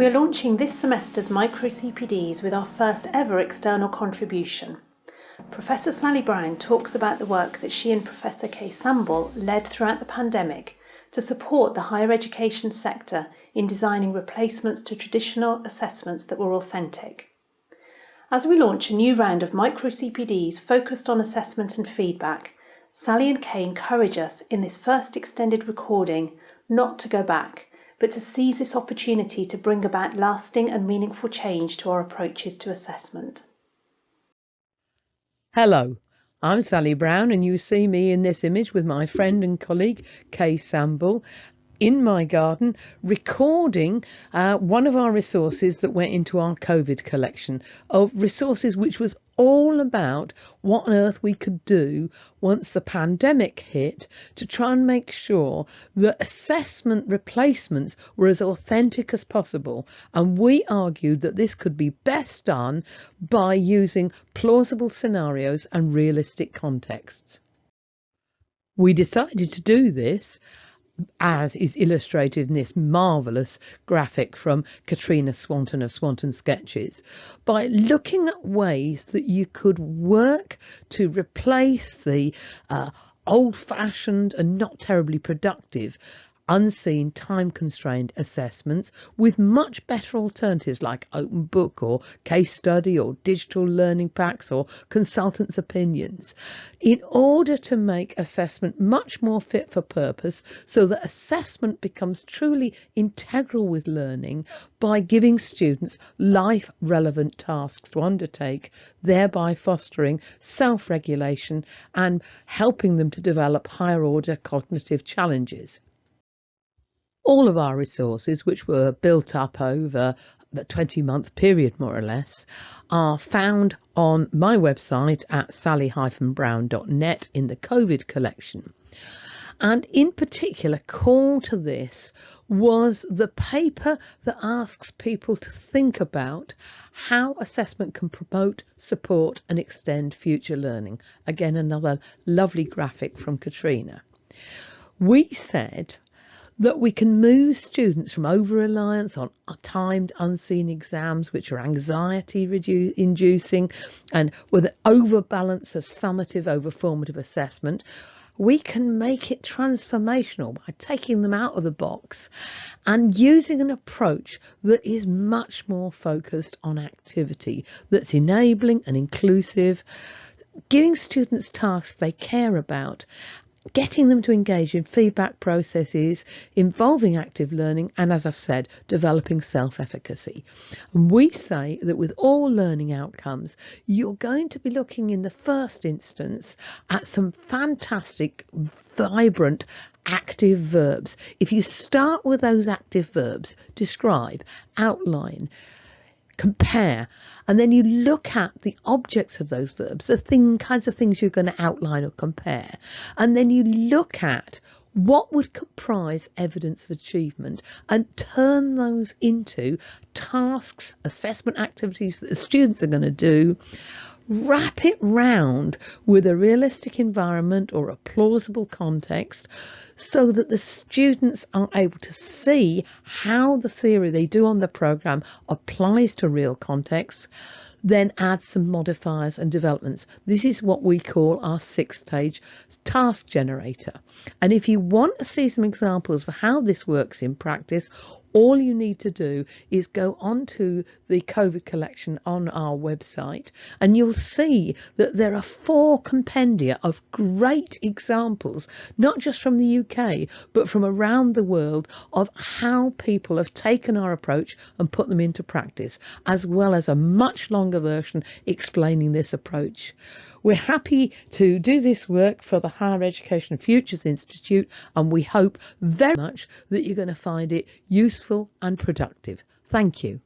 We are launching this semester's micro-CPDs with our first ever external contribution. Professor Sally Brown talks about the work that she and Professor Kay Sambell led throughout the pandemic to support the higher education sector in designing replacements to traditional assessments that were authentic. As we launch a new round of micro-CPDs focused on assessment and feedback, Sally and Kay encourage us in this first extended recording not to go back, but to seize this opportunity to bring about lasting and meaningful change to our approaches to assessment. Hello, I'm Sally Brown, and you see me in this image with my friend and colleague Kay Sambell in my garden recording one of our resources that went into our COVID collection of resources which was all about what on earth we could do once the pandemic hit to try and make sure that assessment replacements were as authentic as possible. And we argued that this could be best done by using plausible scenarios and realistic contexts. We decided to do this, as is illustrated in this marvellous graphic from Katrina Swanton of Swanton Sketches, by looking at ways that you could work to replace the old-fashioned and not terribly productive unseen, time-constrained assessments with much better alternatives like open book or case study or digital learning packs or consultants' opinions, in order to make assessment much more fit for purpose so that assessment becomes truly integral with learning by giving students life-relevant tasks to undertake, thereby fostering self-regulation and helping them to develop higher-order cognitive challenges. All of our resources, which were built up over the 20-month period more or less, are found on my website at sally-brown.net in the COVID collection. And in particular, core to this was the paper that asks people to think about how assessment can promote, support and extend future learning. Again, another lovely graphic from Katrina. We said that we can move students from over-reliance on timed unseen exams, which are anxiety inducing, and with an overbalance of summative over formative assessment. We can make it transformational by taking them out of the box and using an approach that is much more focused on activity, that's enabling and inclusive, giving students tasks they care about, getting them to engage in feedback processes involving active learning, and, as I've said, developing self-efficacy. And we say that with all learning outcomes, you're going to be looking in the first instance at some fantastic, vibrant, active verbs. If you start with those active verbs, describe, outline, compare, and then you look at the objects of those verbs, the kinds of things you're going to outline or compare, and then you look at what would comprise evidence of achievement and turn those into tasks, assessment activities that the students are going to do. Wrap it round with a realistic environment or a plausible context so that the students are able to see how the theory they do on the programme applies to real contexts, then add some modifiers and developments. This is what we call our 6-stage task generator. And if you want to see some examples of how this works in practice, all you need to do is go onto the COVID collection on our website, and you'll see that there are 4 compendia of great examples, not just from the UK, but from around the world, of how people have taken our approach and put them into practice, as well as a much longer version explaining this approach. We're happy to do this work for the Higher Education Futures Institute, and we hope very much that you're going to find it useful and productive. Thank you.